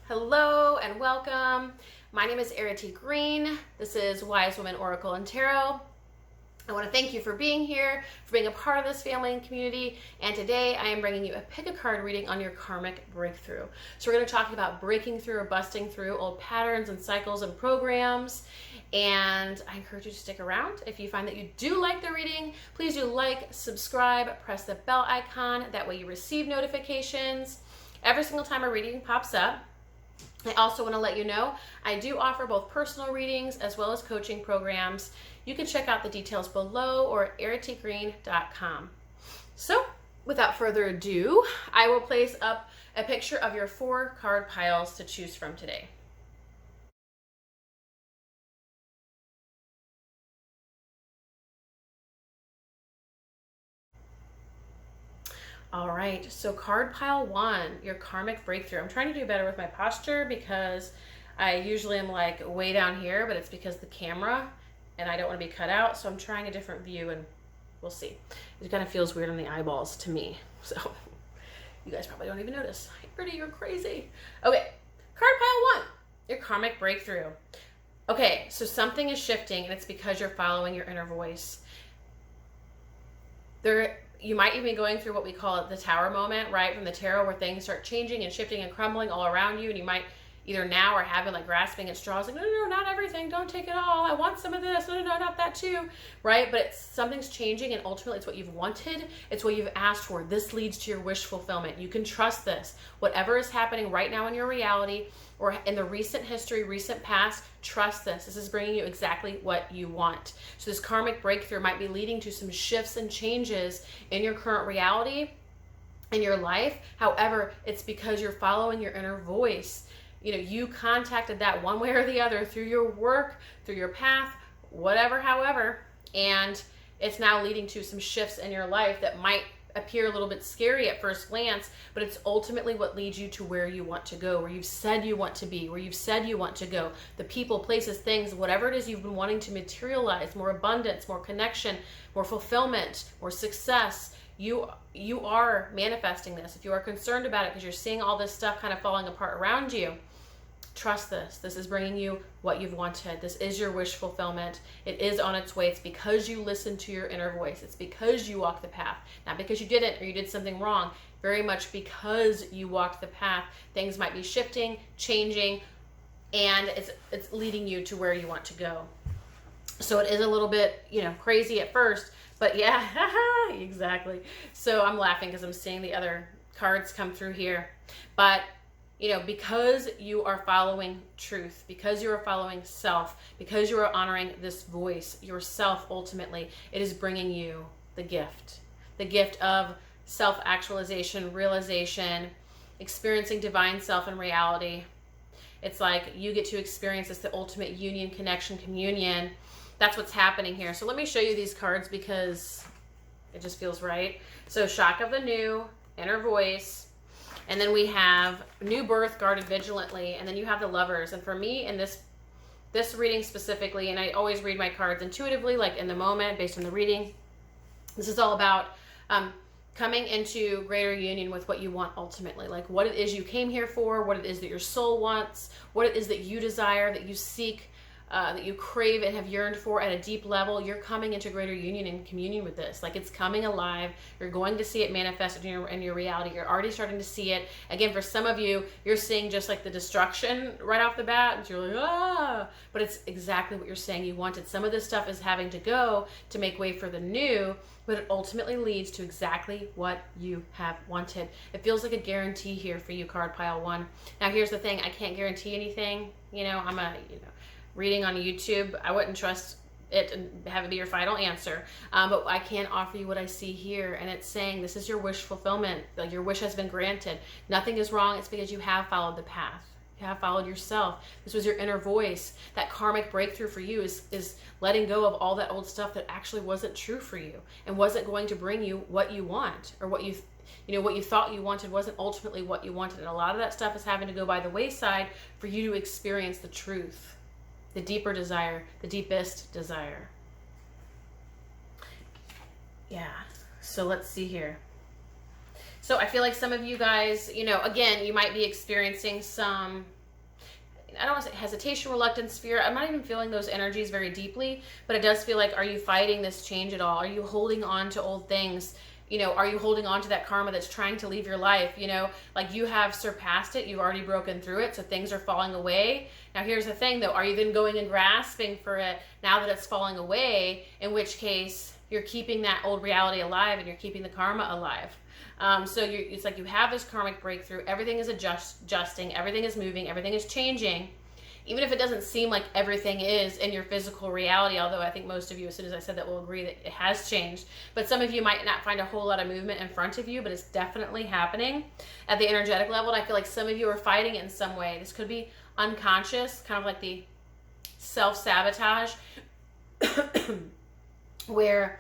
Hello and welcome. My name is Errity Green. This is Wise Woman Oracle and Tarot. I want to thank you for being here, for being a part of this family and community. And today I am bringing you a pick a card reading on your karmic breakthrough. So we're going to talk about breaking through or busting through old patterns and cycles and programs. And I encourage you to stick around. If you find that you do like the reading, please do like, subscribe, press the bell icon. That way you receive notifications every single time a reading pops up. I also want to let you know I do offer both personal readings as well as coaching programs. You can check out the details below or at erritygreen.com. So without further ado, I will place up a picture of your 4 card piles to choose from today. All right, so card pile 1, your karmic breakthrough. I'm trying to do better with my posture because I usually am like way down here, but it's because the camera and I don't want to be cut out. So I'm trying a different view and we'll see. It kind of feels weird on the eyeballs to me. So you guys probably don't even notice. Errity, you're crazy. Okay, card pile 1, your karmic breakthrough. Okay, so something is shifting and it's because you're following your inner voice. You might even be going through what we call the tower moment, right? From the tarot, where things start changing and shifting and crumbling all around you. And you might either now or have been like grasping at straws, like, no, not everything. Don't take it all. I want some of this. No, not that too, right? But something's changing and ultimately it's what you've wanted. It's what you've asked for. This leads to your wish fulfillment. You can trust this. Whatever is happening right now in your reality or in the recent history, recent past, trust this. This is bringing you exactly what you want. So this karmic breakthrough might be leading to some shifts and changes in your current reality, in your life. However, it's because you're following your inner voice. You know, you contacted that one way or the other through your work, through your path, whatever, however, and it's now leading to some shifts in your life that might appear a little bit scary at first glance, but it's ultimately what leads you to where you want to go, where you've said you want to be, where you've said you want to go. The people, places, things, whatever it is you've been wanting to materialize, more abundance, more connection, more fulfillment, more success. You are manifesting this. If you are concerned about it because you're seeing all this stuff kind of falling apart around you, trust this. This is bringing you what you've wanted. This is your wish fulfillment. It is on its way. It's because you listened to your inner voice. It's because you walked the path. Not because you didn't or you did something wrong. Very much because you walked the path. Things might be shifting, changing, and it's leading you to where you want to go. So it is a little bit, crazy at first, but yeah, exactly. So I'm laughing because I'm seeing the other cards come through here. But because you are following truth, because you are following self, because you are honoring this voice, yourself, ultimately, it is bringing you the gift of self-actualization, realization, experiencing divine self and reality. It's like you get to experience this, the ultimate union, connection, communion. That's what's happening here. So let me show you these cards because it just feels right. So shock of the new, inner voice, and then we have new birth, guarded vigilantly, and then you have the lovers. And for me, in this reading specifically, and I always read my cards intuitively, like in the moment, based on the reading, this is all about coming into greater union with what you want ultimately, like what it is you came here for, what it is that your soul wants, what it is that you desire, that you seek, that you crave and have yearned for at a deep level. You're coming into greater union and communion with this. Like it's coming alive. You're going to see it manifest in your reality. You're already starting to see it. Again, for some of you, you're seeing just like the destruction right off the bat. And you're like, ah, but it's exactly what you're saying you wanted. Some of this stuff is having to go to make way for the new, but it ultimately leads to exactly what you have wanted. It feels like a guarantee here for you, card pile 1. Now, here's the thing. I can't guarantee anything. I'm reading on YouTube. I wouldn't trust it and have it be your final answer. But I can offer you what I see here. And it's saying this is your wish fulfillment. Like your wish has been granted. Nothing is wrong. It's because you have followed the path. You have followed yourself. This was your inner voice. That karmic breakthrough for you is letting go of all that old stuff that actually wasn't true for you and wasn't going to bring you what you want, or what you thought you wanted wasn't ultimately what you wanted. And a lot of that stuff is having to go by the wayside for you to experience the truth. The deeper desire, the deepest desire. Yeah, so let's see here. So I feel like some of you guys, again, you might be experiencing some I don't want to say hesitation, reluctance, fear. I'm not even feeling those energies very deeply, but it does feel like, are you fighting this change at all? Are you holding on to old things? You know, are you holding on to that karma that's trying to leave your life? You know, like you have surpassed it. You've already broken through it. So things are falling away. Now, here's the thing though. Are you then going and grasping for it now that it's falling away? In which case you're keeping that old reality alive and you're keeping the karma alive. So it's like you have this karmic breakthrough. Everything is adjusting. Everything is moving. Everything is changing. Even if it doesn't seem like everything is in your physical reality, although I think most of you, as soon as I said that, will agree that it has changed. But some of you might not find a whole lot of movement in front of you, but it's definitely happening at the energetic level. And I feel like some of you are fighting it in some way. This could be unconscious, kind of like the self-sabotage, where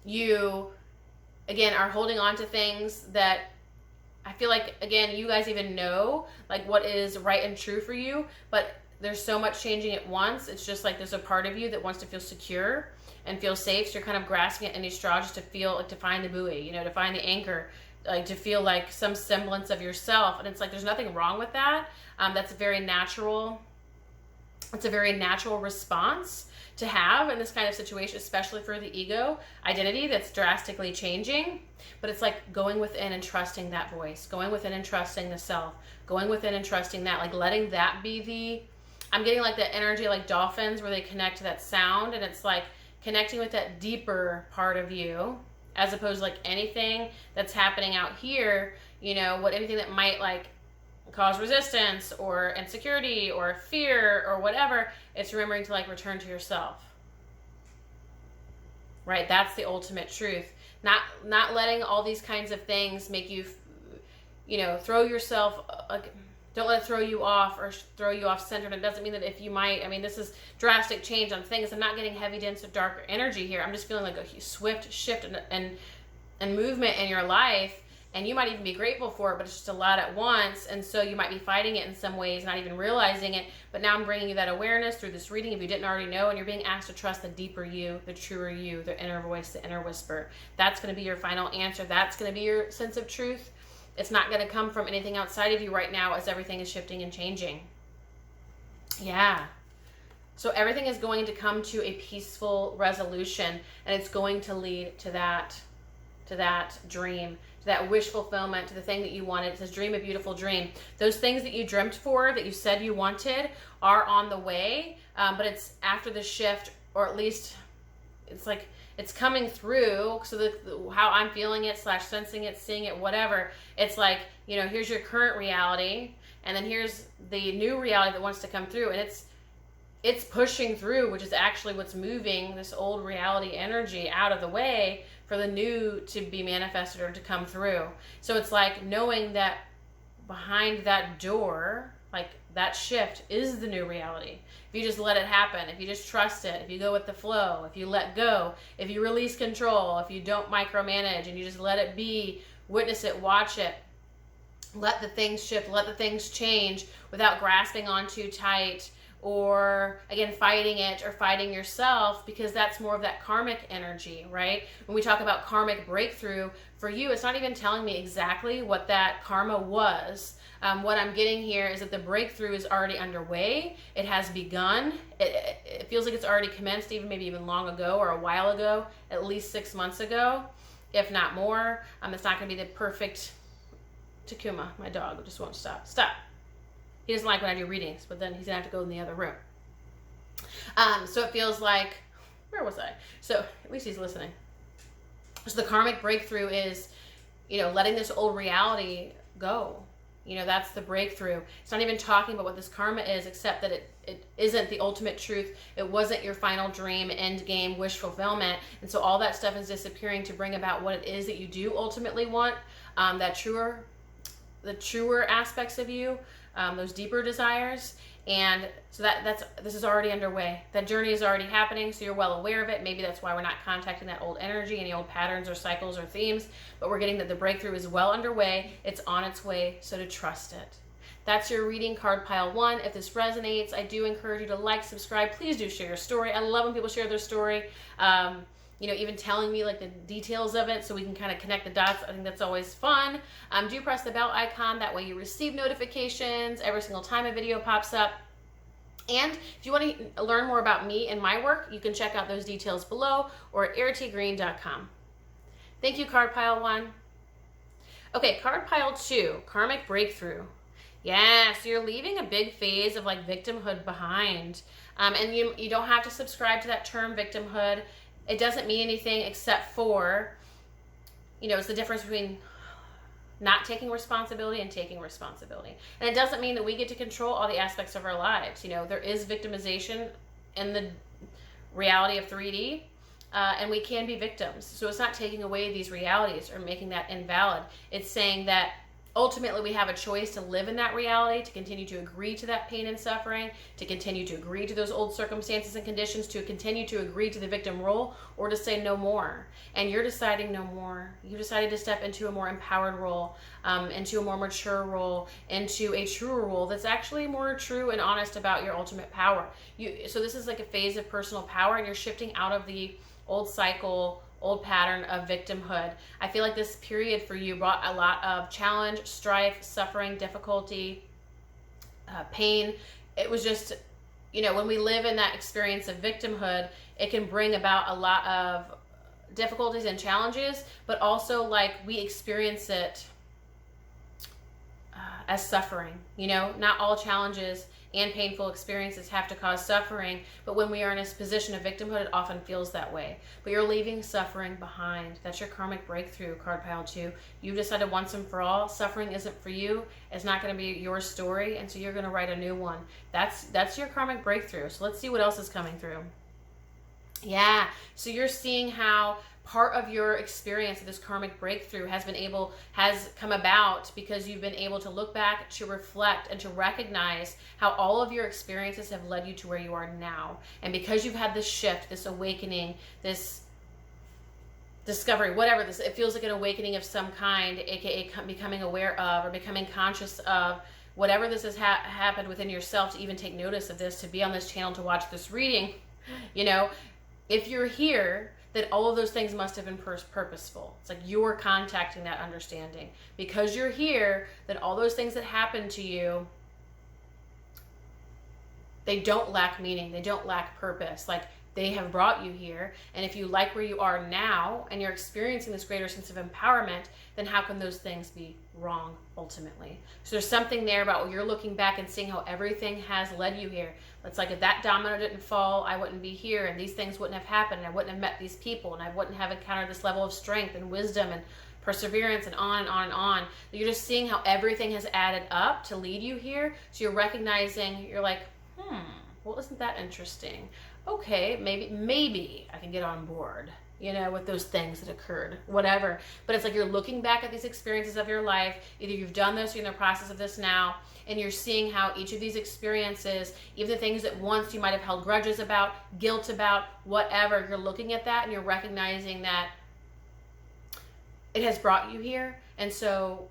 you, again, are holding on to things that I feel like, again, you guys even know like what is right and true for you, but there's so much changing at once. It's just like there's a part of you that wants to feel secure and feel safe. So you're kind of grasping at any straw just to feel, like, to find the buoy, you know, to find the anchor, like to feel like some semblance of yourself. And it's like, there's nothing wrong with that. That's a very natural, it's a very natural response to have in this kind of situation, especially for the ego identity that's drastically changing. But it's like going within and trusting that voice, going within and trusting the self, going within and trusting that, like letting that be the, I'm getting like that energy like dolphins where they connect to that sound, and it's like connecting with that deeper part of you, as opposed to like anything that's happening out here, you know, what anything that might like cause resistance or insecurity or fear or whatever. It's remembering to like return to yourself, right? That's the ultimate truth. Not letting all these kinds of things make you, you know, throw yourself, like, don't let it throw you off or throw you off center. And it doesn't mean that if you might, I mean, this is drastic change on things. I'm not getting heavy, dense, or darker energy here. I'm just feeling like a swift shift and movement in your life. And you might even be grateful for it, but it's just a lot at once. And so you might be fighting it in some ways, not even realizing it. But now I'm bringing you that awareness through this reading, if you didn't already know, and you're being asked to trust the deeper you, the truer you, the inner voice, the inner whisper. That's going to be your final answer. That's going to be your sense of truth. It's not going to come from anything outside of you right now, as everything is shifting and changing. Yeah. So everything is going to come to a peaceful resolution, and it's going to lead to that dream, to that wish fulfillment, to the thing that you wanted. It says dream a beautiful dream. Those things that you dreamt for, that you said you wanted, are on the way, but it's after the shift, or at least it's like it's coming through. So how I'm feeling it / sensing it, seeing it, whatever, it's like, you know, here's your current reality, and then here's the new reality that wants to come through, and it's pushing through, which is actually what's moving this old reality energy out of the way for the new to be manifested or to come through. So it's like knowing that behind that door, like that shift is the new reality. If you just let it happen, if you just trust it, if you go with the flow, if you let go, if you release control, if you don't micromanage and you just let it be, witness it, watch it, let the things shift, let the things change without grasping on too tight, or again fighting it or fighting yourself, because that's more of that karmic energy, right? When we talk about karmic breakthrough, for you, it's not even telling me exactly what that karma was. What I'm getting here is that the breakthrough is already underway. It has begun. It feels like it's already commenced, maybe even long ago or a while ago, at least 6 months ago, if not more. It's not going to be the perfect Takuma, my dog, just won't stop. Stop. He doesn't like when I do readings, but then he's going to have to go in the other room. So it feels like, where was I? So at least he's listening. So the karmic breakthrough is, you know, letting this old reality go. You know, that's the breakthrough. It's not even talking about what this karma is, except that it isn't the ultimate truth. It wasn't your final dream, end game, wish fulfillment. And so all that stuff is disappearing to bring about what it is that you do ultimately want, the truer aspects of you, those deeper desires. And so this is already underway. That journey is already happening, so you're well aware of it. Maybe that's why we're not contacting that old energy, any old patterns or cycles or themes, but we're getting that the breakthrough is well underway. It's on its way, so to trust it. That's your reading, card pile 1. If this resonates, I do encourage you to like, subscribe. Please do share your story. I love when people share their story. You know, even telling me like the details of it so we can kind of connect the dots. I think that's always fun. Do press the bell icon. That way you receive notifications every single time a video pops up. And if you want to learn more about me and my work, you can check out those details below or at erritygreen.com. Thank you, card pile 1. Okay, card pile 2, karmic breakthrough. Yeah, so you're leaving a big phase of like victimhood behind. And you don't have to subscribe to that term victimhood. It doesn't mean anything except for, it's the difference between not taking responsibility and taking responsibility. And it doesn't mean that we get to control all the aspects of our lives. There is victimization in the reality of 3D, and we can be victims. So it's not taking away these realities or making that invalid. It's saying that ultimately we have a choice to live in that reality, to continue to agree to that pain and suffering, to continue to agree to those old circumstances and conditions, to continue to agree to the victim role, or to say no more. And you're deciding no more. You decided to step into a more empowered role, into a more mature role, into a truer role that's actually more true and honest about your ultimate power. So this is like a phase of personal power, and you're shifting out of the old cycle, old pattern of victimhood. I feel like this period for you brought a lot of challenge, strife, suffering, difficulty, pain. It was just, when we live in that experience of victimhood, it can bring about a lot of difficulties and challenges, but also like we experience it as suffering. Not all challenges and painful experiences have to cause suffering, but when we are in a position of victimhood, it often feels that way. But you're leaving suffering behind. That's your karmic breakthrough, card pile 2. You've decided once and for all, suffering isn't for you. It's not going to be your story, and so you're going to write a new one. That's your karmic breakthrough. So let's see what else is coming through. Yeah, so you're seeing how part of your experience of this karmic breakthrough has come about because you've been able to look back, to reflect, and to recognize how all of your experiences have led you to where you are now. And because you've had this shift, this awakening, this discovery, whatever this, it feels like an awakening of some kind, aka becoming aware of or becoming conscious of whatever this has happened within yourself, to even take notice of this, to be on this channel, to watch this reading. If you're here, that all of those things must have been purposeful. It's like you're contacting that understanding. Because you're here, that all those things that happen to you, they don't lack meaning. They don't lack purpose. Like, they have brought you here. And if you like where you are now and you're experiencing this greater sense of empowerment, then how can those things be wrong ultimately? So there's something there about when you're looking back and seeing how everything has led you here. It's like if that domino didn't fall, I wouldn't be here, and these things wouldn't have happened, and I wouldn't have met these people, and I wouldn't have encountered this level of strength and wisdom and perseverance and on and on and on. You're just seeing how everything has added up to lead you here. So you're recognizing, you're like, well, isn't that interesting? Okay, maybe I can get on board, with those things that occurred, whatever. But it's like you're looking back at these experiences of your life. Either you've done this or you're in the process of this now, and you're seeing how each of these experiences, even the things that once you might have held grudges about, guilt about, whatever, you're looking at that and you're recognizing that it has brought you here. And so,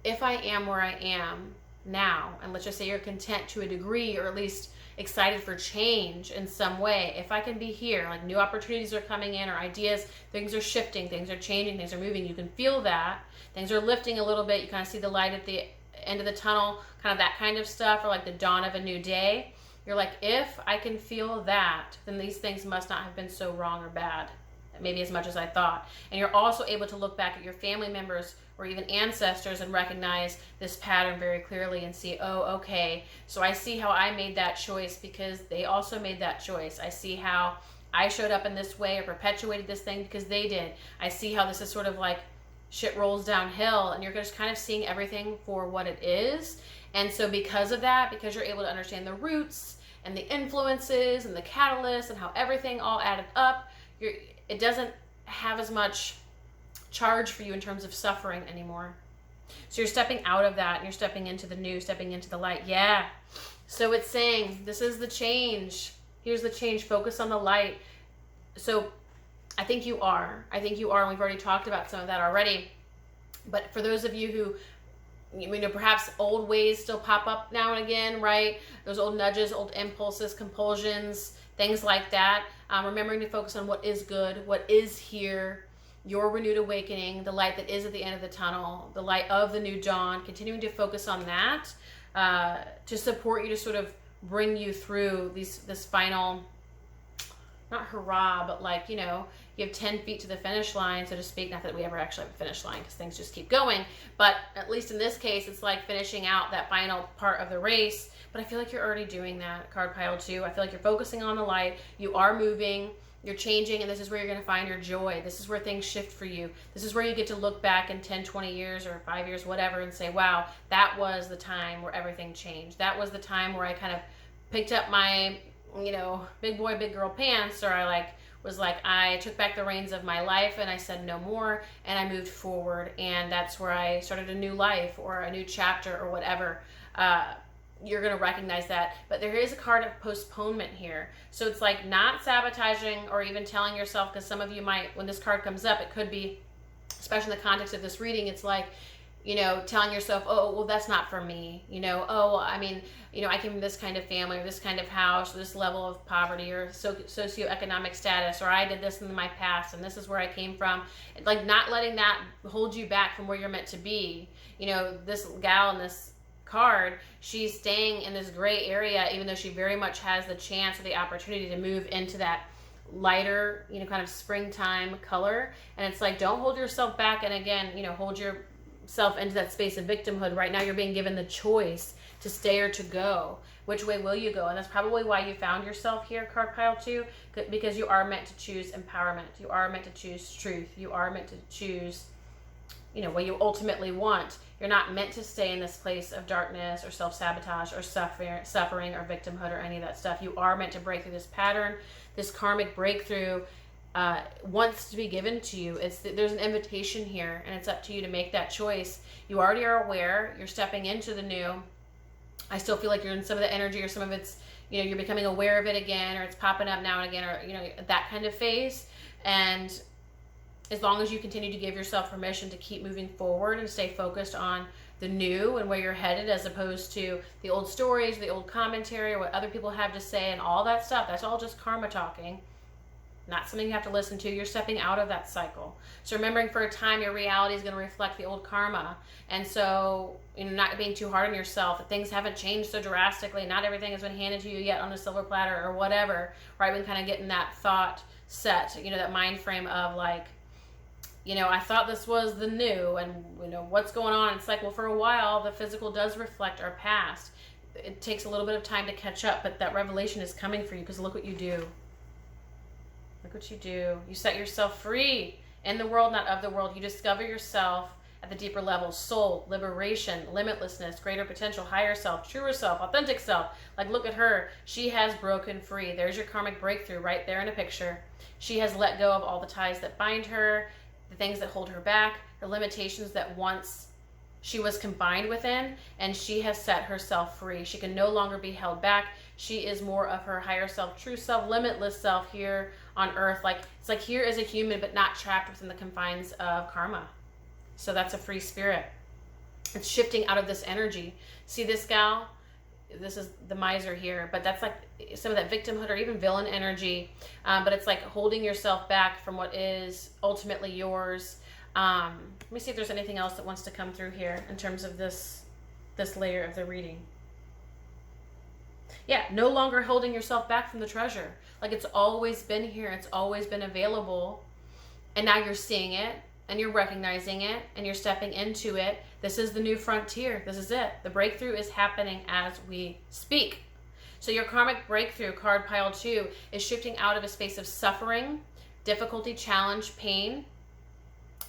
if I am where I am now, and let's just say you're content to a degree, or at least excited for change in some way, if I can be here, like new opportunities are coming in, or ideas, things are shifting, things are changing, things are moving, you can feel that, things are lifting a little bit, you kind of see the light at the end of the tunnel, kind of that kind of stuff, or like the dawn of a new day. You're like, if I can feel that, then these things must not have been so wrong or bad, maybe as much as I thought. And you're also able to look back at your family members or even ancestors and recognize this pattern very clearly and see, oh, okay, so I see how I made that choice because they also made that choice. I see how I showed up in this way or perpetuated this thing because they did. I see how this is sort of like shit rolls downhill, and you're just kind of seeing everything for what it is. And so because of that, because you're able to understand the roots and the influences and the catalysts and how everything all added up, it doesn't have as much charge for you in terms of suffering anymore. So you're stepping out of that and you're stepping into the new, stepping into the light. Yeah. So it's saying, this is the change. Here's the change. Focus on the light. So I think you are. And we've already talked about some of that already. But for those of you who, perhaps old ways still pop up now and again, right? Those old nudges, old impulses, compulsions, things like that. Remembering to focus on what is good, what is here, your renewed awakening, the light that is at the end of the tunnel, the light of the new dawn, continuing to focus on that to support you to sort of bring you through this final, not hurrah, but like, you know, you have 10 feet to the finish line, so to speak. Not that we ever actually have a finish line because things just keep going, but at least in this case, it's like finishing out that final part of the race. But I feel like you're already doing that, card pile 2. I feel like you're focusing on the light. You are moving, you're changing, and this is where you're going to find your joy. This is where things shift for you. This is where you get to look back in 10, 20 years or 5 years, whatever, and say, wow, that was the time where everything changed. That was the time where I kind of picked up my, you know, big boy, big girl pants, or I took back the reins of my life and I said no more, and I moved forward, and that's where I started a new life or a new chapter or whatever. You're going to recognize that. But there is a card of postponement here. So it's like not sabotaging or even telling yourself, because some of you might, when this card comes up, it could be, especially in the context of this reading, it's like, you know, telling yourself, oh, well, that's not for me. You know, oh, I mean, you know, I came from this kind of family or this kind of house, or this level of poverty or socioeconomic status, or I did this in my past and this is where I came from. Like not letting that hold you back from where you're meant to be. You know, this gal in this card, she's staying in this gray area, even though she very much has the chance or the opportunity to move into that lighter, you know, kind of springtime color. And it's like, don't hold yourself back. And again, you know, hold yourself into that space of victimhood. Right now you're being given the choice to stay or to go. Which way will you go? And that's probably why you found yourself here, card pile 2, because you are meant to choose empowerment. You are meant to choose truth. You are meant to choose, you know, what you ultimately want. You're not meant to stay in this place of darkness or self-sabotage or suffering or victimhood or any of that stuff. You are meant to break through this pattern. This karmic breakthrough wants to be given to you. There's an invitation here, and it's up to you to make that choice. You already are aware. You're stepping into the new. I still feel like you're in some of the energy, or some of it's, you know, you're becoming aware of it again, or it's popping up now and again, or, you know, that kind of phase. And as long as you continue to give yourself permission to keep moving forward and stay focused on the new and where you're headed, as opposed to the old stories, the old commentary, or what other people have to say and all that stuff, that's all just karma talking. Not something you have to listen to. You're stepping out of that cycle. So remembering, for a time, your reality is going to reflect the old karma. And so, you know, not being too hard on yourself, that things haven't changed so drastically. Not everything has been handed to you yet on a silver platter or whatever, right? When kind of getting that thought set, you know, that mind frame of like, you know, I thought this was the new, and, you know, what's going on? It's like, well, for a while, the physical does reflect our past. It takes a little bit of time to catch up, but that revelation is coming for you, because look what you do. Look what you do. You set yourself free in the world, not of the world. You discover yourself at the deeper level. Soul, liberation, limitlessness, greater potential, higher self, truer self, authentic self. Like, look at her. She has broken free. There's your karmic breakthrough right there in a picture. She has let go of all the ties that bind her, the things that hold her back, the limitations that once she was confined within, and she has set herself free. She can no longer be held back. She is more of her higher self, true self, limitless self here on earth. Like, it's like here as a human, but not trapped within the confines of karma. So that's a free spirit. It's shifting out of this energy. See this gal? This is the miser here, but that's like some of that victimhood or even villain energy. But it's like holding yourself back from what is ultimately yours. Let me see if there's anything else that wants to come through here in terms of this layer of the reading. Yeah, no longer holding yourself back from the treasure. Like, it's always been here. It's always been available. And now you're seeing it, and you're recognizing it, and you're stepping into it. This is the new frontier. This is it. The breakthrough is happening as we speak. So your karmic breakthrough, card pile 2, is shifting out of a space of suffering, difficulty, challenge, pain,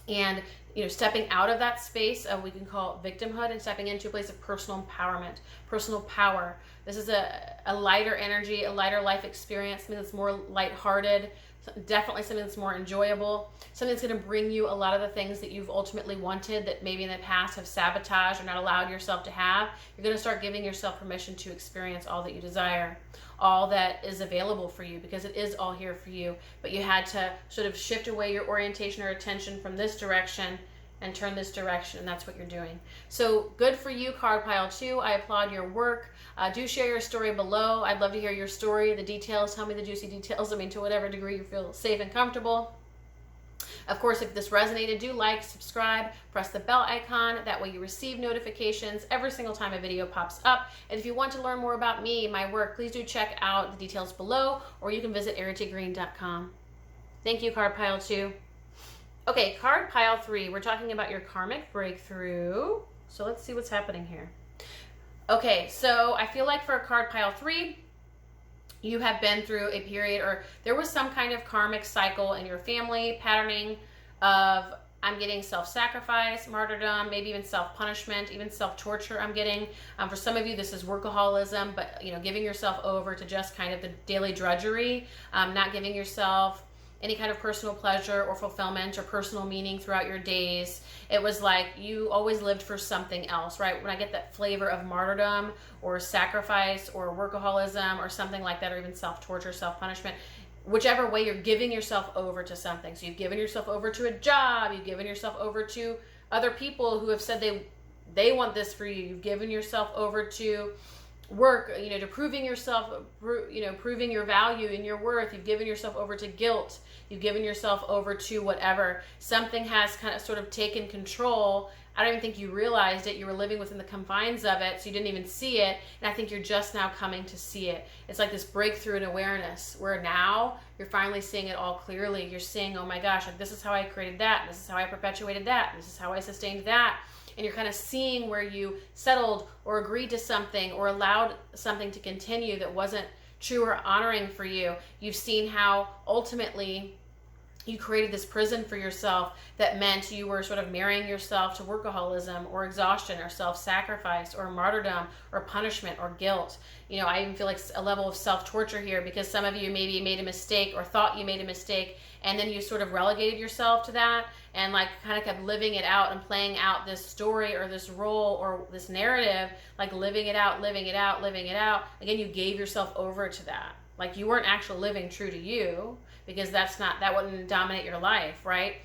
and, you know, stepping out of that space of, we can call it victimhood, and stepping into a place of personal empowerment, personal power. This is a lighter energy, a lighter life experience, something that's more lighthearted, definitely something that's more enjoyable, something that's going to bring you a lot of the things that you've ultimately wanted that maybe in the past have sabotaged or not allowed yourself to have. You're going to start giving yourself permission to experience all that you desire, all that is available for you, because it is all here for you. But you had to sort of shift away your orientation or attention from this direction and turn this direction, and that's what you're doing. So good for you, card pile 2. I applaud your work. Do share your story below. I'd love to hear your story, the details. Tell me the juicy details. I mean, to whatever degree you feel safe and comfortable. Of course, if this resonated, do like, subscribe, press the bell icon. That way you receive notifications every single time a video pops up. And if you want to learn more about me, my work, please do check out the details below, or you can visit erritygreen.com. Thank you, card pile 2. Okay, card pile 3, we're talking about your karmic breakthrough. So let's see what's happening here. Okay, so I feel like for card pile 3, you have been through a period, or there was some kind of karmic cycle in your family, patterning of, I'm getting self-sacrifice, martyrdom, maybe even self-punishment, even self-torture I'm getting. For some of you, this is workaholism, but giving yourself over to just kind of the daily drudgery, not giving yourself any kind of personal pleasure or fulfillment or personal meaning throughout your days. It was like you always lived for something else, right? When I get that flavor of martyrdom or sacrifice or workaholism or something like that, or even self-torture, self-punishment, whichever way you're giving yourself over to something. So you've given yourself over to a job, you've given yourself over to other people who have said they want this for you. You've given yourself over to work, to proving yourself, proving your value and your worth. You've given yourself over to guilt. You've given yourself over to whatever. Something has kind of sort of taken control. I don't even think you realized it. You were living within the confines of it, so you didn't even see it. And I think you're just now coming to see it. It's like this breakthrough in awareness, where now you're finally seeing it all clearly. You're seeing, oh my gosh, like this is how I created that. This is how I perpetuated that. This is how I sustained that. And you're kind of seeing where you settled or agreed to something or allowed something to continue that wasn't true or honoring for you. You've seen how ultimately you created this prison for yourself that meant you were sort of marrying yourself to workaholism or exhaustion or self-sacrifice or martyrdom or punishment or guilt. I even feel like a level of self-torture here, because some of you maybe made a mistake or thought you made a mistake, and then you sort of relegated yourself to that and like kind of kept living it out and playing out this story or this role or this narrative, like living it out, living it out, living it out. Again, you gave yourself over to that. Like you weren't actually living true to you, because that wouldn't dominate your life, right?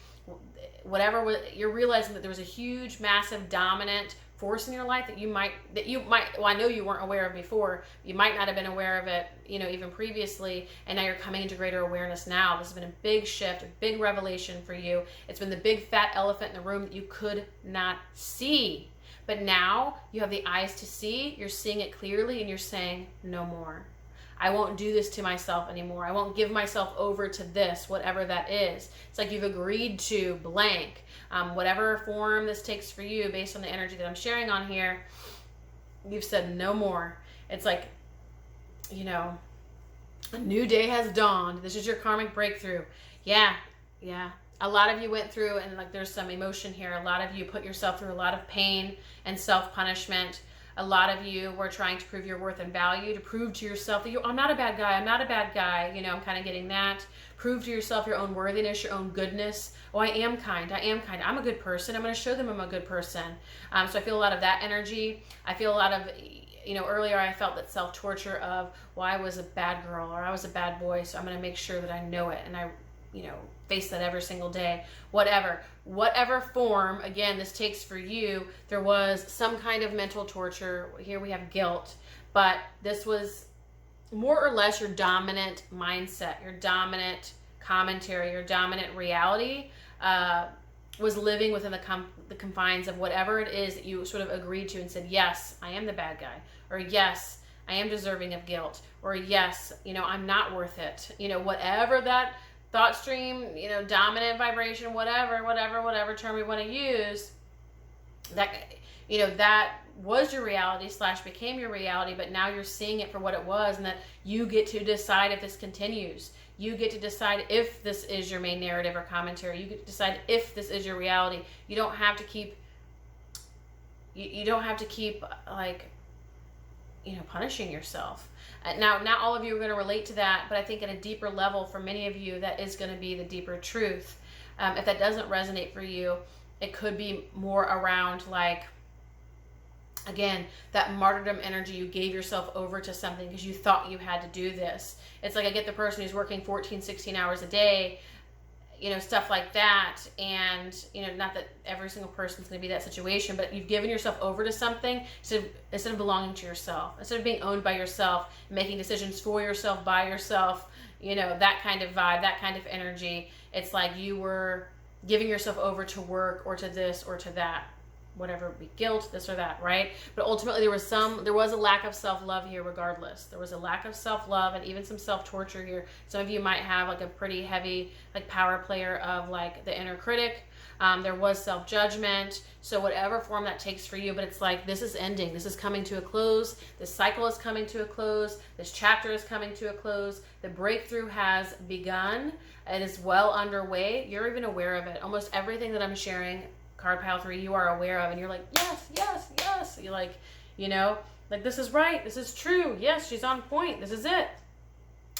Whatever, you're realizing that there was a huge, massive, dominant force in your life that you might, well, I know you weren't aware of before. You might not have been aware of it, even previously, and now you're coming into greater awareness now. This has been a big shift, a big revelation for you. It's been the big fat elephant in the room that you could not see. But now you have the eyes to see, you're seeing it clearly, and you're saying, no more. I won't do this to myself anymore. I won't give myself over to this, whatever that is. It's like you've agreed to blank. Whatever form this takes for you based on the energy that I'm sharing on here, you've said no more. It's like, a new day has dawned. This is your karmic breakthrough. Yeah. A lot of you went through, and like there's some emotion here. A lot of you put yourself through a lot of pain and self-punishment. A lot of you were trying to prove your worth and value, to prove to yourself that I'm not a bad guy. I'm not a bad guy. I'm kind of getting that. Prove to yourself your own worthiness, your own goodness. Oh, I am kind. I'm a good person. I'm going to show them I'm a good person. So I feel a lot of that energy. I feel a lot of, earlier I felt that self-torture of, well, I was a bad girl or I was a bad boy, so I'm going to make sure that I know it and I, face that every single day. Whatever form, again, this takes for you, there was some kind of mental torture. Here we have guilt, but this was more or less your dominant mindset, your dominant commentary, your dominant reality was living within the confines of whatever it is that you sort of agreed to and said, yes, I am the bad guy, or yes, I am deserving of guilt, or yes, I'm not worth it. Whatever that thought stream, dominant vibration, whatever term we want to use, that, that was your reality / became your reality, but now you're seeing it for what it was, and that you get to decide if this continues. You get to decide if this is your main narrative or commentary. You get to decide if this is your reality. You don't have to keep, like, punishing yourself. Now, not all of you are going to relate to that, but I think at a deeper level, for many of you, that is going to be the deeper truth. If that doesn't resonate for you, it could be more around, like, again, that martyrdom energy. You gave yourself over to something because you thought you had to do this. It's like I get the person who's working 14, 16 hours a day, stuff like that. And, not that every single person's going to be that situation, but you've given yourself over to something instead of belonging to yourself, instead of being owned by yourself, making decisions for yourself, by yourself, that kind of vibe, that kind of energy. It's like you were giving yourself over to work or to this or to that, whatever it be, guilt, this or that, right? But ultimately there was a lack of self-love here regardless. There was a lack of self-love and even some self-torture here. Some of you might have like a pretty heavy like power player of like the inner critic. There was self-judgment. So whatever form that takes for you, but it's like, this is ending. This is coming to a close. This cycle is coming to a close. This chapter is coming to a close. The breakthrough has begun. It is well underway. You're even aware of it. Almost everything that I'm sharing, card pile 3, you are aware of, and you're like, yes, yes, yes. You're like, you know, like, this is right. This is true. Yes, she's on point. This is it.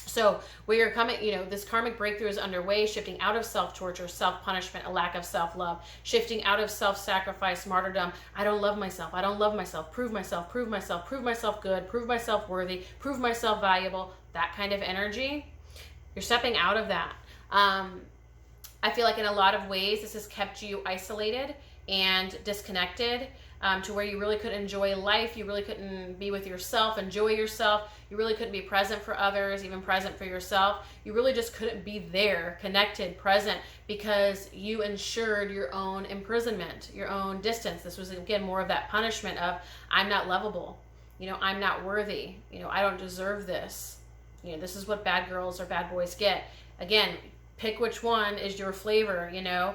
So where you're coming, you know, this karmic breakthrough is underway, shifting out of self-torture, self-punishment, a lack of self-love, shifting out of self-sacrifice, martyrdom. I don't love myself. I don't love myself. Prove myself, prove myself, prove myself good, prove myself worthy, prove myself valuable. That kind of energy. You're stepping out of that. I feel like in a lot of ways, this has kept you isolated and disconnected, to where you really couldn't enjoy life. You really couldn't be with yourself, enjoy yourself. You really couldn't be present for others, even present for yourself. You really just couldn't be there, connected, present, because you ensured your own imprisonment, your own distance. This was, again, more of that punishment of, I'm not lovable. You know, I'm not worthy. You know, I don't deserve this. You know, this is what bad girls or bad boys get. Again, pick which one is your flavor, you know.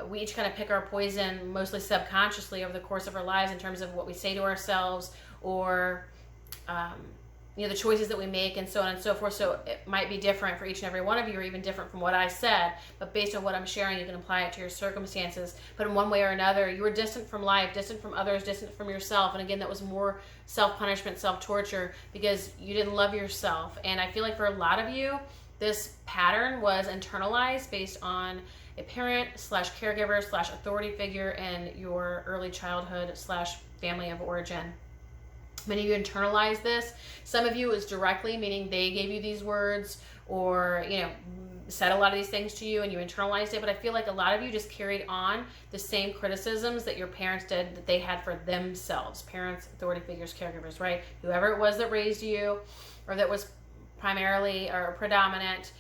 We each kind of pick our poison, mostly subconsciously, over the course of our lives in terms of what we say to ourselves, or you know, the choices that we make, and so on and so forth. So it might be different for each and every one of you, or even different from what I said, but based on what I'm sharing, you can apply it to your circumstances. But in one way or another, you were distant from life, distant from others, distant from yourself. And again, that was more self-punishment, self-torture, because you didn't love yourself. And I feel like for a lot of you, this pattern was internalized based on a parent slash caregiver slash authority figure in your early childhood slash family of origin. Many of you internalized this. Some of you it was directly, meaning they gave you these words, or, you know, said a lot of these things to you and you internalized it. But I feel like a lot of you just carried on the same criticisms that your parents did, that they had for themselves. Parents, authority figures, caregivers, right? Whoever it was that raised you, or that was primarily or predominant.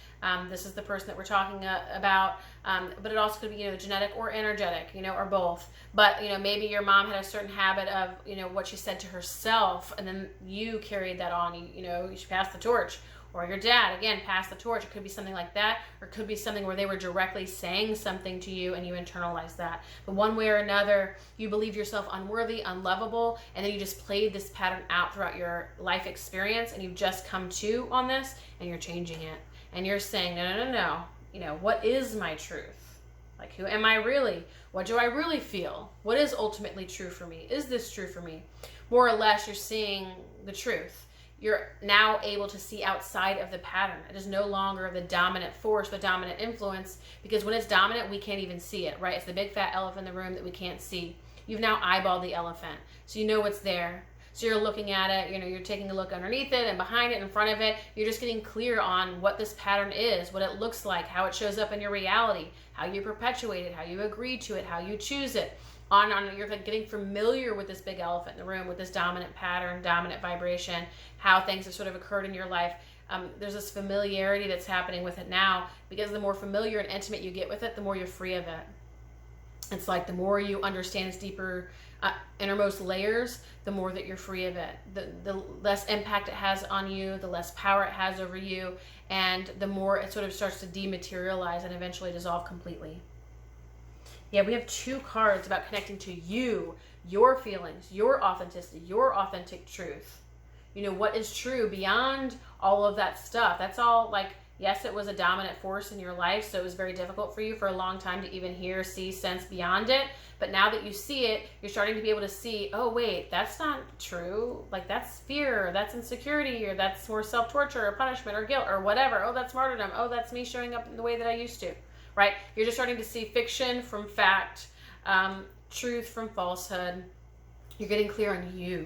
This is the person that we're talking about. But it also could be, you know, genetic or energetic, you know, or both. But, you know, maybe your mom had a certain habit of, you know, what she said to herself, and then you carried that on. You know, you should pass the torch. Or your dad, again, pass the torch. It could be something like that, or it could be something where they were directly saying something to you and you internalized that. But one way or another, you believed yourself unworthy, unlovable, and then you just played this pattern out throughout your life experience, and you've just come to on this, and you're changing it. And you're saying, no, no, no, no. You know, what is my truth? Like, who am I really? What do I really feel? What is ultimately true for me? Is this true for me? More or less, you're seeing the truth. You're now able to see outside of the pattern. It is no longer the dominant force, the dominant influence, because when it's dominant, we can't even see it, right? It's the big fat elephant in the room that we can't see. You've now eyeballed the elephant, so you know what's there. So you're looking at it, you know, you're taking a look underneath it and behind it, in front of it. You're just getting clear on what this pattern is, what it looks like, how it shows up in your reality, how you perpetuate it, how you agree to it, how you choose it. You're like getting familiar with this big elephant in the room, with this dominant pattern, dominant vibration, how things have sort of occurred in your life. There's this familiarity that's happening with it now, because the more familiar and intimate you get with it, the more you're free of it. It's like the more you understand its deeper, innermost layers, the more that you're free of it. The less impact it has on you, the less power it has over you, and the more it sort of starts to dematerialize and eventually dissolve completely. Yeah, we have 2 cards about connecting to you, your feelings, your authenticity, your authentic truth. You know, what is true beyond all of that stuff. That's all, like, yes, it was a dominant force in your life, so it was very difficult for you for a long time to even hear, see, sense beyond it. But now that you see it, you're starting to be able to see, oh, wait, that's not true. Like, that's fear, or that's insecurity, or that's more self-torture, or punishment, or guilt, or whatever. Oh, that's martyrdom. Oh, that's me showing up in the way that I used to. Right? You're just starting to see fiction from fact, truth from falsehood. You're getting clear on you.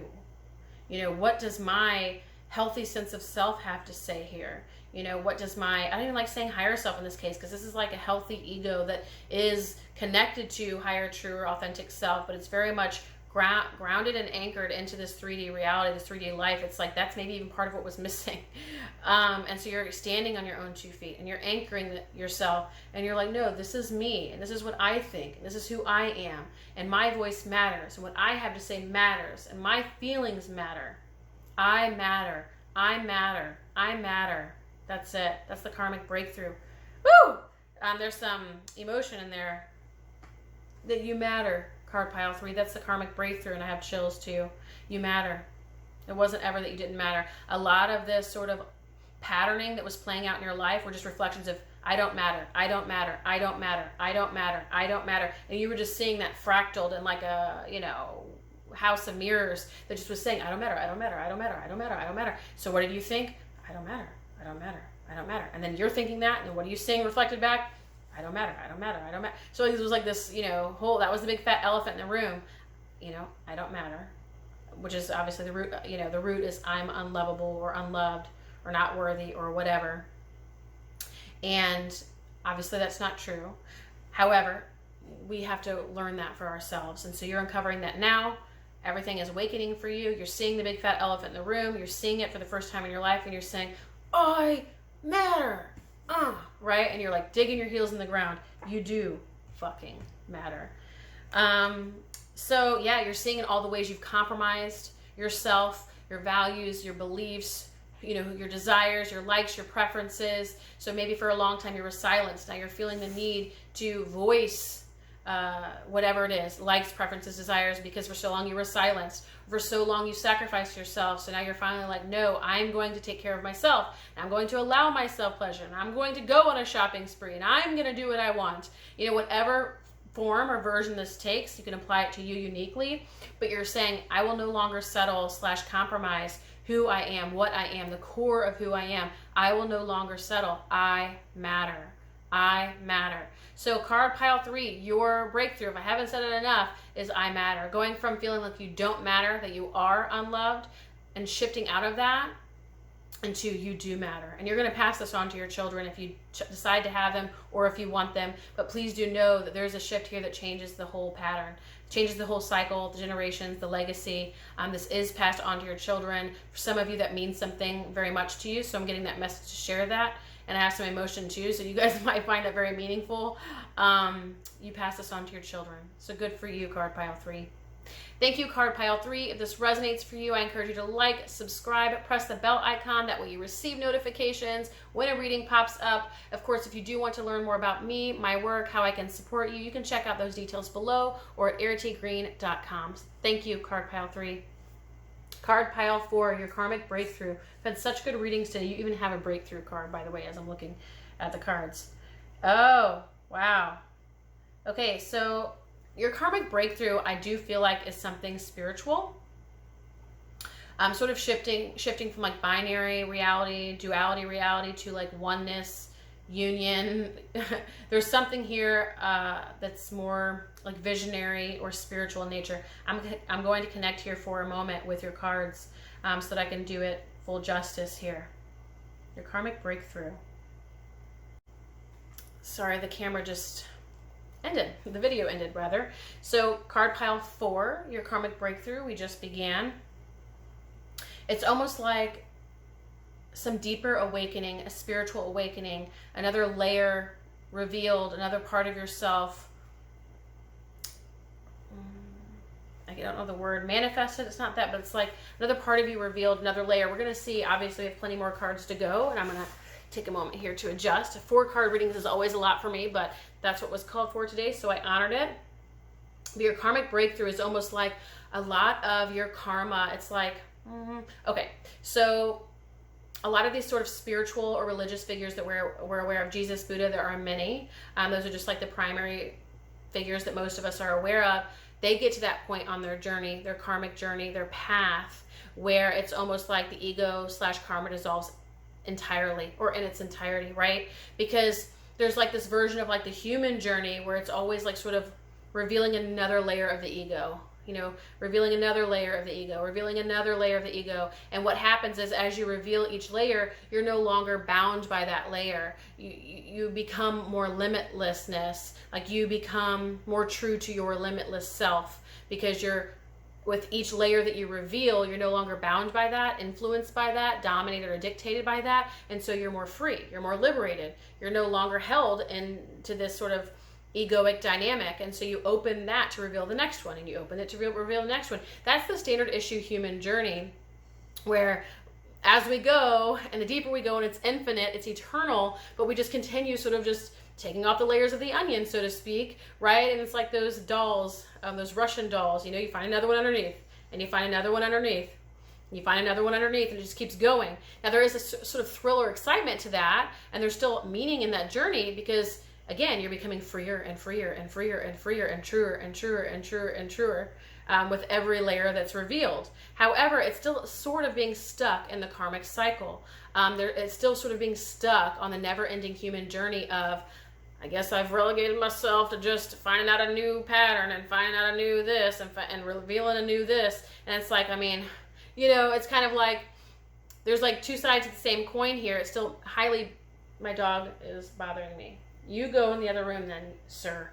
You know, what does my healthy sense of self have to say here? You know, what does I don't even like saying higher self in this case, because this is like a healthy ego that is connected to higher, truer, authentic self, but it's very much grounded and anchored into this 3D reality, this 3D life. It's like that's maybe even part of what was missing. And so you're standing on your own 2 feet and you're anchoring yourself and you're like, no, this is me and this is what I think and this is who I am and my voice matters and what I have to say matters and my feelings matter. I matter. I matter. I matter. That's it. That's the karmic breakthrough. Woo! There's some emotion in there that you matter. Card pile 3, that's the karmic breakthrough, and I have chills too. You matter. It wasn't ever that you didn't matter. A lot of this sort of patterning that was playing out in your life were just reflections of I don't matter, I don't matter, I don't matter, I don't matter, I don't matter. And you were just seeing that fractaled in like a, you know, house of mirrors that just was saying, I don't matter, I don't matter, I don't matter, I don't matter, I don't matter. So what did you think? I don't matter, I don't matter, I don't matter. And then you're thinking that, and what are you seeing reflected back? I don't matter, I don't matter, I don't matter. So it was like this, you know, whole, that was the big fat elephant in the room, you know, I don't matter, which is obviously the root, you know, the root is I'm unlovable or unloved or not worthy or whatever. And obviously that's not true. However, we have to learn that for ourselves. And so you're uncovering that now. Everything is awakening for you. You're seeing the big fat elephant in the room. You're seeing it for the first time in your life and you're saying, I matter. Right? And you're like digging your heels in the ground. You do fucking matter. So yeah, you're seeing in all the ways you've compromised yourself, your values, your beliefs, you know, your desires, your likes, your preferences. So maybe for a long time you were silenced. Now you're feeling the need to voice whatever it is, likes, preferences, desires, because for so long you were silenced. For so long you sacrificed yourself. So now you're finally like, no, I'm going to take care of myself. I'm going to allow myself pleasure. And I'm going to go on a shopping spree. And I'm going to do what I want. You know, whatever form or version this takes, you can apply it to you uniquely. But you're saying, I will no longer settle / compromise who I am, what I am, the core of who I am. I will no longer settle. I matter. I matter. So card pile 3, your breakthrough, if I haven't said it enough, is I matter. Going from feeling like you don't matter, that you are unloved, and shifting out of that into you do matter. And you're going to pass this on to your children if you decide to have them or if you want them. But please do know that there's a shift here that changes the whole pattern, changes the whole cycle, the generations, the legacy. This is passed on to your children. For some of you, that means something very much to you. So I'm getting that message to share that. And I have some emotion too, so you guys might find that very meaningful. You pass this on to your children. So good for you, card pile 3. Thank you, card pile 3. If this resonates for you, I encourage you to like, subscribe, press the bell icon. That way you receive notifications when a reading pops up. Of course, if you do want to learn more about me, my work, how I can support you, you can check out those details below or at erritygreen.com. Thank you, card pile 3. Card pile 4, your karmic breakthrough. I've had such good readings today. You even have a breakthrough card, by the way, as I'm looking at the cards. Oh, wow. Okay, so your karmic breakthrough, I do feel like, is something spiritual. Sort of shifting from like binary reality, duality reality to like oneness, union. There's something here that's more like visionary or spiritual in nature. I'm going to connect here for a moment with your cards so that I can do it full justice here. Your karmic breakthrough. Sorry, the camera just ended. The video ended, rather. So card pile 4, your karmic breakthrough, we just began. It's almost like some deeper awakening, a spiritual awakening, another layer revealed, another part of yourself. I don't know the word, manifested, it's not that, but it's like another part of you revealed, another layer. We're going to see, obviously we have plenty more cards to go, and I'm going to take a moment here to adjust. 4 card readings is always a lot for me, but that's what was called for today, so I honored it. But your karmic breakthrough is almost like a lot of your karma. It's like, okay, so a lot of these sort of spiritual or religious figures that we're aware of, Jesus, Buddha, there are many. Those are just like the primary figures that most of us are aware of. They get to that point on their journey, their karmic journey, their path, where it's almost like the ego / karma dissolves entirely or in its entirety, right? Because there's like this version of like the human journey where it's always like sort of revealing another layer of the ego, you know, revealing another layer of the ego, revealing another layer of the ego. And what happens is as you reveal each layer, you're no longer bound by that layer. You become more limitlessness, like you become more true to your limitless self because you're with each layer that you reveal, you're no longer bound by that, influenced by that, dominated or dictated by that. And so you're more free, you're more liberated. You're no longer held into this sort of egoic dynamic. And so you open that to reveal the next one, and you open it to reveal the next one. That's the standard issue human journey, where as we go, and the deeper we go, and it's infinite, it's eternal, but we just continue sort of just taking off the layers of the onion, so to speak, right? And it's like those dolls, those Russian dolls, you know, you find another one underneath, and you find another one underneath, and you find another one underneath, and it just keeps going. Now, there is a sort of thrill or excitement to that, and there's still meaning in that journey, because, again, you're becoming freer and freer and freer and freer and truer and truer and truer and truer with every layer that's revealed. However, it's still sort of being stuck in the karmic cycle. It's still sort of being stuck on the never-ending human journey of, I guess I've relegated myself to just finding out a new pattern and finding out a new this and revealing a new this. And it's like, I mean, you know, it's kind of like there's like two sides of the same coin here. It's still highly, my dog is bothering me. You go in the other room then, sir.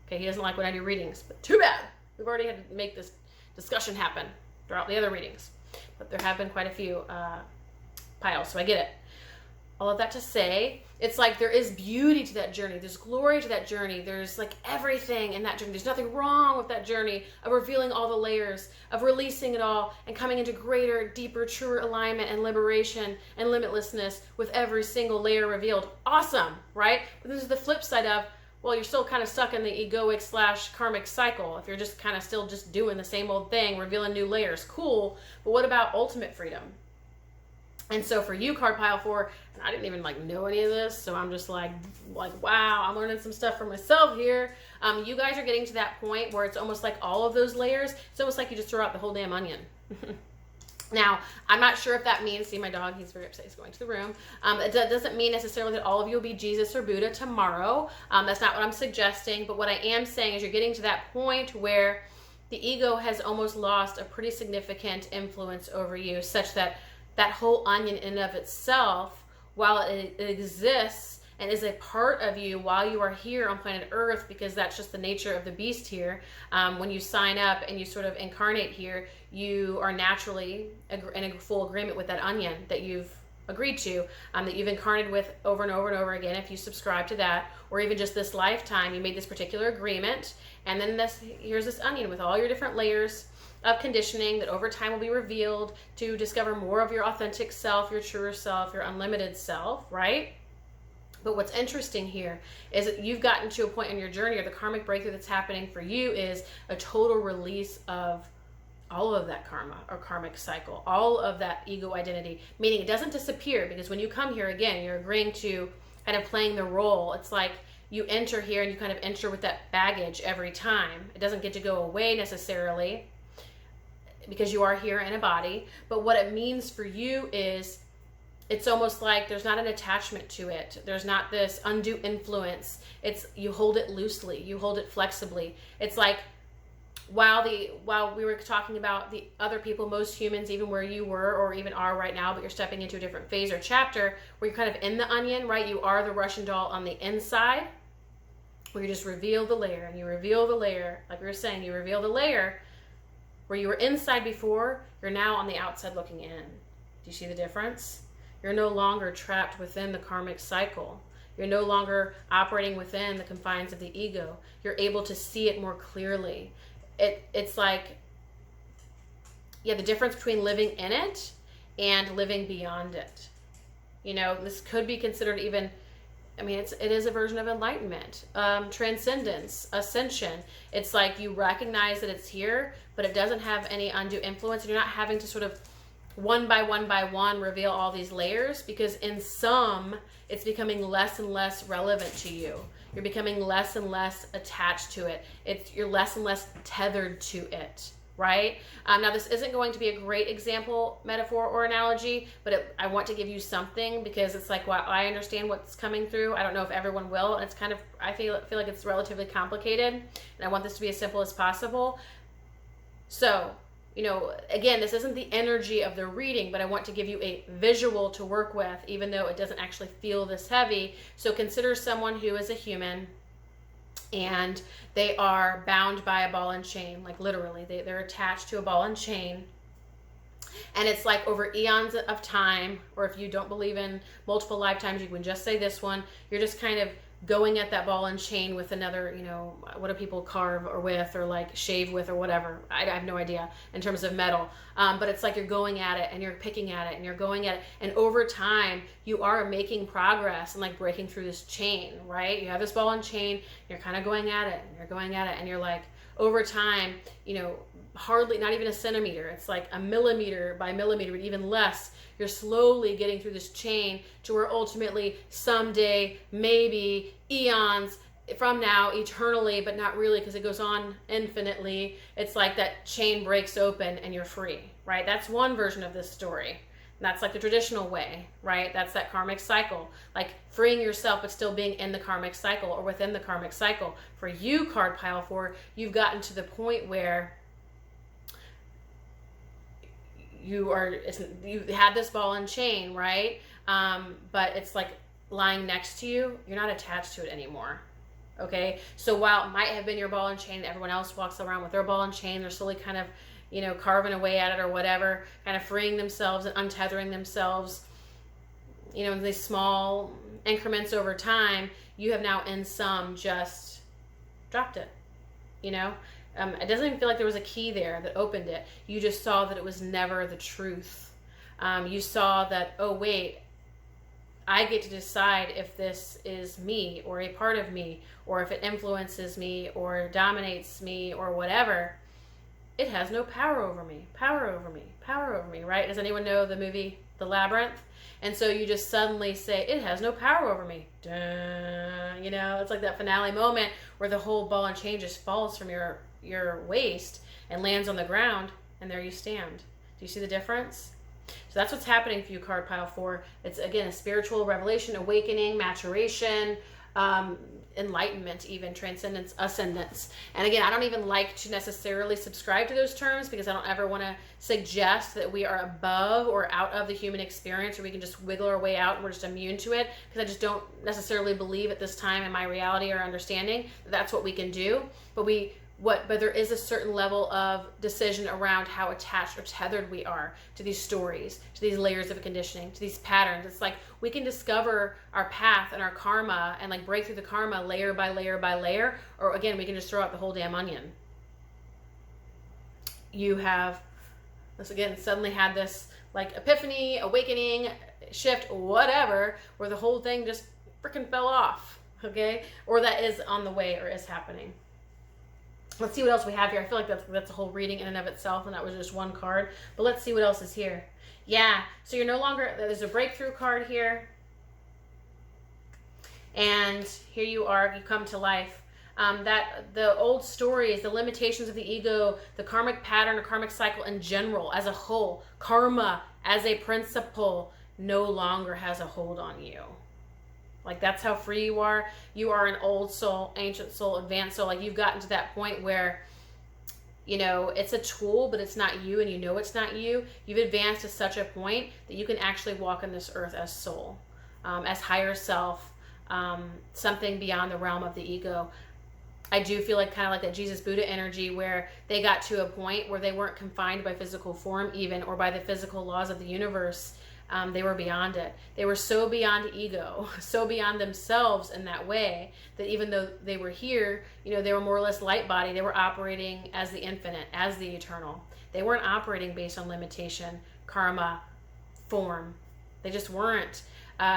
Okay, he doesn't like when I do readings, but too bad. We've already had to make this discussion happen throughout the other readings. But there have been quite a few piles, so I get it. All of that to say, it's like there is beauty to that journey. There's glory to that journey. There's like everything in that journey. There's nothing wrong with that journey of revealing all the layers, of releasing it all and coming into greater, deeper, truer alignment and liberation and limitlessness with every single layer revealed. Awesome, right? But this is the flip side of, well, you're still kind of stuck in the egoic / karmic cycle. If you're just kind of still just doing the same old thing, revealing new layers, cool. But what about ultimate freedom? And so for you, card pile 4, and I didn't even like know any of this, so I'm just like wow, I'm learning some stuff for myself here. You guys are getting to that point where it's almost like all of those layers, it's almost like you just throw out the whole damn onion. Now, I'm not sure if that means, see my dog, he's very upset, he's going to the room. It doesn't mean necessarily that all of you will be Jesus or Buddha tomorrow. That's not what I'm suggesting, but what I am saying is you're getting to that point where the ego has almost lost a pretty significant influence over you, such that that whole onion in and of itself, while it exists and is a part of you while you are here on planet Earth, because that's just the nature of the beast here. When you sign up and you sort of incarnate here, you are naturally in a full agreement with that onion that you've agreed to, that you've incarnated with over and over and over again, if you subscribe to that, or even just this lifetime, you made this particular agreement, and then here's this onion with all your different layers of conditioning that over time will be revealed to discover more of your authentic self, your truer self, your unlimited self, right? But what's interesting here is that you've gotten to a point in your journey, or the karmic breakthrough that's happening for you is a total release of all of that karma or karmic cycle, all of that ego identity, meaning it doesn't disappear, because when you come here again, you're agreeing to kind of playing the role. It's like you enter here and you kind of enter with that baggage every time. It doesn't get to go away necessarily, because you are here in a body. But what it means for you is it's almost like there's not an attachment to it. There's not this undue influence. It's, you hold it loosely, you hold it flexibly. It's like while we were talking about the other people, most humans, even where you were or even are right now, but you're stepping into a different phase or chapter where you're kind of in the onion, right? You are the Russian doll on the inside, where you just reveal the layer and you reveal the layer. Like we were saying, you reveal the layer. Where you were inside before, you're now on the outside looking in. Do you see the difference? You're no longer trapped within the karmic cycle. You're no longer operating within the confines of the ego. You're able to see it more clearly. It's like, yeah, the difference between living in it and living beyond it. You know, this could be considered even, I mean, it is a version of enlightenment, transcendence, ascension. It's like you recognize that it's here, but it doesn't have any undue influence. And you're not having to sort of one by one reveal all these layers, because in some, it's becoming less and less relevant to you. You're becoming less and less attached to it. You're less and less tethered to it. Right? Now, this isn't going to be a great example, metaphor, or analogy, but I want to give you something, because it's like, well, I understand what's coming through. I don't know if everyone will. And it's kind of, I feel like it's relatively complicated, and I want this to be as simple as possible. So, you know, again, this isn't the energy of the reading, but I want to give you a visual to work with, even though it doesn't actually feel this heavy. So consider someone who is a human, and they are bound by a ball and chain, like literally they're attached to a ball and chain. And it's like over eons of time, or if you don't believe in multiple lifetimes, you can just say this one. You're just kind of going at that ball and chain with another, you know, what do people carve or with, or like shave with, or whatever. I have no idea in terms of metal. But it's like you're going at it and you're picking at it and you're going at it. And over time, you are making progress and like breaking through this chain, right? You have this ball and chain, you're kind of going at it and you're going at it. And you're like, over time, you know, hardly, not even a centimeter. It's like a millimeter by millimeter, but even less. You're slowly getting through this chain to where ultimately someday, maybe eons from now, eternally, but not really, because it goes on infinitely. It's like that chain breaks open and you're free, right? That's one version of this story. That's like the traditional way, right? That's that karmic cycle, like freeing yourself but still being in the karmic cycle or within the karmic cycle. For you, card pile 4, you've gotten to the point where you had this ball and chain, right? But it's like lying next to you. You're not attached to it anymore. Okay. So while it might have been your ball and chain, everyone else walks around with their ball and chain. They're slowly kind of, you know, carving away at it or whatever, kind of freeing themselves and untethering themselves, you know, in these small increments over time. You have now in some just dropped it, you know? It doesn't even feel like there was a key there that opened it. You just saw that it was never the truth. You saw that, oh, wait, I get to decide if this is me or a part of me, or if it influences me or dominates me or whatever. It has no power over me, power over me, power over me, right? Does anyone know the movie The Labyrinth? And so you just suddenly say, it has no power over me. Duh. You know, it's like that finale moment where the whole ball and chain just falls from your waist and lands on the ground, and there you stand. Do you see the difference? So that's what's happening for you, card pile 4. It's, again, a spiritual revelation, awakening, maturation, enlightenment, even transcendence, ascendance. And again, I don't even like to necessarily subscribe to those terms, because I don't ever want to suggest that we are above or out of the human experience, or we can just wiggle our way out and we're just immune to it, because I just don't necessarily believe at this time in my reality or understanding that that's what we can do. But there is a certain level of decision around how attached or tethered we are to these stories, to these layers of conditioning, to these patterns. It's like we can discover our path and our karma and like break through the karma layer by layer by layer, or again, we can just throw out the whole damn onion. You have this, again, suddenly had this like epiphany, awakening, shift, whatever, where the whole thing just freaking fell off, okay? Or that is on the way or is happening. Let's see what else we have here. I feel like that's a whole reading in and of itself, and that was just one card. But let's see what else is here. Yeah, so you're no longer, there's a breakthrough card here. And here you are, you come to life. The old stories, the limitations of the ego, the karmic pattern or karmic cycle in general, as a whole, karma as a principle, no longer has a hold on you. Like, that's how free you are. You are an old soul, ancient soul, advanced soul. Like, you've gotten to that point where, you know, it's a tool, but it's not you, and you know it's not you. You've advanced to such a point that you can actually walk on this earth as soul, as higher self, something beyond the realm of the ego. I do feel like kind of like that Jesus Buddha energy, where they got to a point where they weren't confined by physical form even, or by the physical laws of the universe. They were beyond it. They were so beyond ego, so beyond themselves in that way, that even though they were here, you know, they were more or less light body. They were operating as the infinite, as the eternal. They weren't operating based on limitation, karma, form. They just weren't.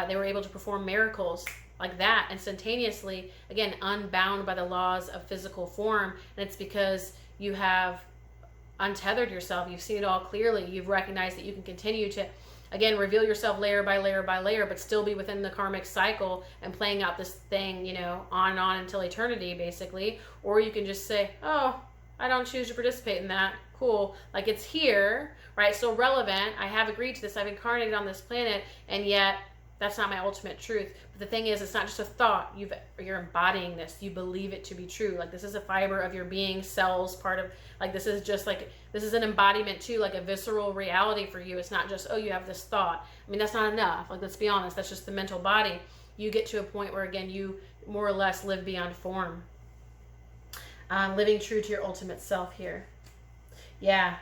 They were able to perform miracles like that instantaneously, again, unbound by the laws of physical form. And it's because you have untethered yourself. You've seen it all clearly. You've recognized that you can continue to, again, reveal yourself layer by layer by layer, but still be within the karmic cycle and playing out this thing, you know, on and on until eternity, basically. Or you can just say, oh, I don't choose to participate in that. Cool. Like, it's here, right? Still relevant. I have agreed to this. I've incarnated on this planet, and yet that's not my ultimate truth. But the thing is, it's not just a thought. You're embodying this. You believe it to be true. Like, this is a fiber of your being, cells, part of, like, this is just like, this is an embodiment too, like a visceral reality for you. It's not just, oh, you have this thought. I mean, that's not enough. Like, let's be honest. That's just the mental body. You get to a point where, again, you more or less live beyond form. Living true to your ultimate self here. Yeah.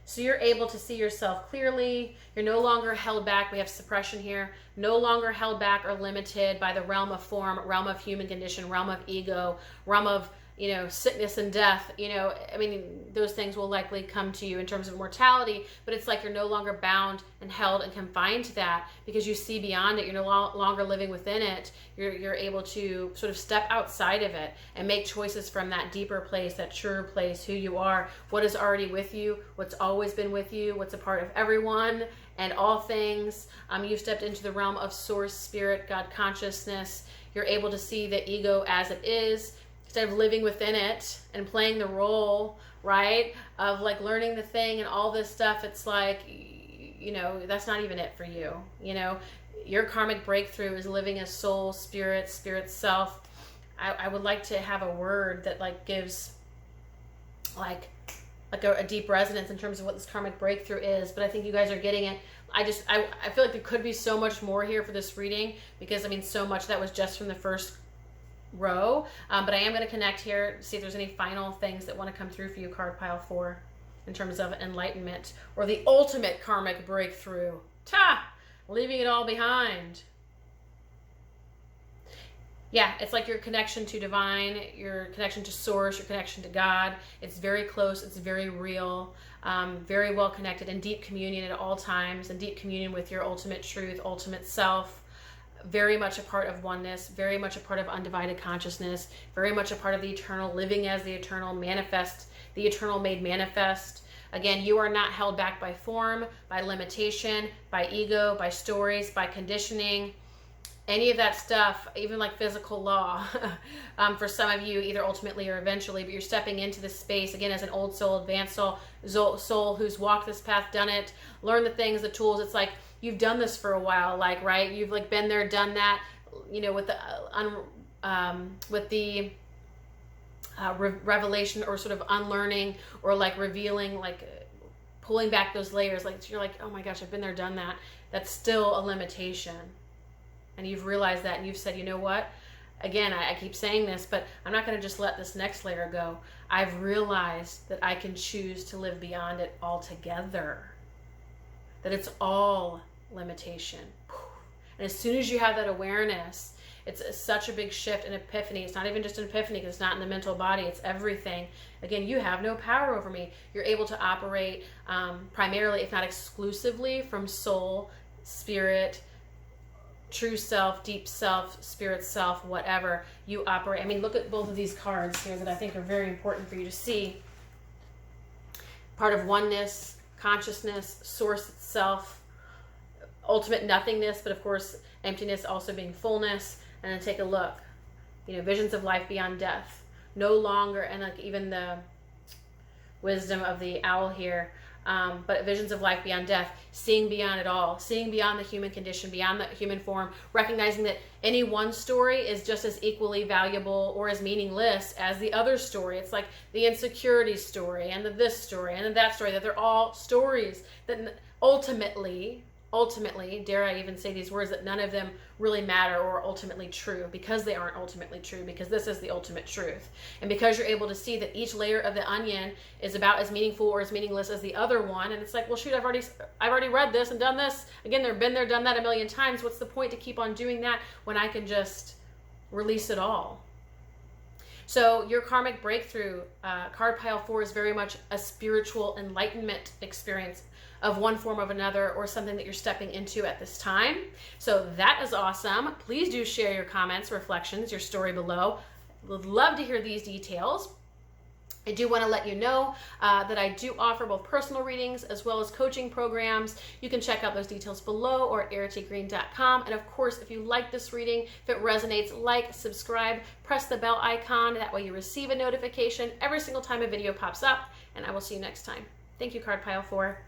So you're able to see yourself clearly. You're no longer held back. We have suppression here. No longer held back or limited by the realm of form, realm of human condition, realm of ego, realm of, you know, sickness and death. You know, I mean, those things will likely come to you in terms of mortality, but it's like you're no longer bound and held and confined to that because you see beyond it. You're no longer living within it. You're able to sort of step outside of it and make choices from that deeper place, that truer place, who you are, what is already with you, what's always been with you, what's a part of everyone and all things. You've stepped into the realm of source, spirit, God consciousness. You're able to see the ego as it is, instead of living within it and playing the role, right, of like learning the thing and all this stuff. It's like, you know, that's not even it for you. You know, your karmic breakthrough is living as soul, spirit, spirit self. I would like to have a word that like gives like a deep resonance in terms of what this karmic breakthrough is, but I think you guys are getting it. I feel like there could be so much more here for this reading, because I mean, so much that was just from the first row, but I am going to connect here, see if there's any final things that want to come through for you, card pile 4, in terms of enlightenment or the ultimate karmic breakthrough. Leaving it all behind. Yeah, it's like your connection to divine, your connection to source, your connection to God. It's very close, it's very real, very well connected, in deep communion at all times, in deep communion with your ultimate truth, ultimate self. Very much a part of oneness, very much a part of undivided consciousness, very much a part of the eternal, living as the eternal, manifest, the eternal made manifest. Again, you are not held back by form, by limitation, by ego, by stories, by conditioning, any of that stuff, even like physical law. For some of you, either ultimately or eventually, but you're stepping into this space, again, as an old soul, advanced soul who's walked this path, done it, learned the things, the tools. It's like, you've done this for a while, like, right? You've like been there, done that, you know, with the revelation or sort of unlearning or like revealing, like pulling back those layers. Like, you're like, oh my gosh, I've been there, done that. That's still a limitation. And you've realized that, and you've said, you know what? Again, I keep saying this, but I'm not going to just let this next layer go. I've realized that I can choose to live beyond it altogether. That it's all limitation. And as soon as you have that awareness, it's such a big shift, an epiphany. It's not even just an epiphany, because it's not in the mental body, it's everything. Again, you have no power over me. You're able to operate primarily, if not exclusively, from soul, spirit, true self, deep self, spirit self, whatever you operate. I mean, look at both of these cards here that I think are very important for you to see. Part of oneness, consciousness, source itself, ultimate nothingness, but of course emptiness also being fullness. And then take a look, you know, visions of life beyond death, no longer, and like even the wisdom of the owl here, but visions of life beyond death, seeing beyond it all, seeing beyond the human condition, beyond the human form, recognizing that any one story is just as equally valuable or as meaningless as the other story. It's like the insecurity story and the this story and that story, that they're all stories that ultimately, dare I even say these words, that none of them really matter or are ultimately true, because they aren't ultimately true, because this is the ultimate truth. And because you're able to see that each layer of the onion is about as meaningful or as meaningless as the other one, and it's like, well, shoot, I've already read this and done this. Again, they've been there, done that a million times. What's the point to keep on doing that when I can just release it all? So your karmic breakthrough, card pile 4, is very much a spiritual enlightenment experience of one form or another, or something that you're stepping into at this time. So that is awesome. Please do share your comments, reflections, your story below. Would love to hear these details. I do want to let you know that I do offer both personal readings as well as coaching programs. You can check out those details below or at erritygreen.com. And of course, if you like this reading, if it resonates, like, subscribe, press the bell icon. That way you receive a notification every single time a video pops up. And I will see you next time. Thank you, card pile 4.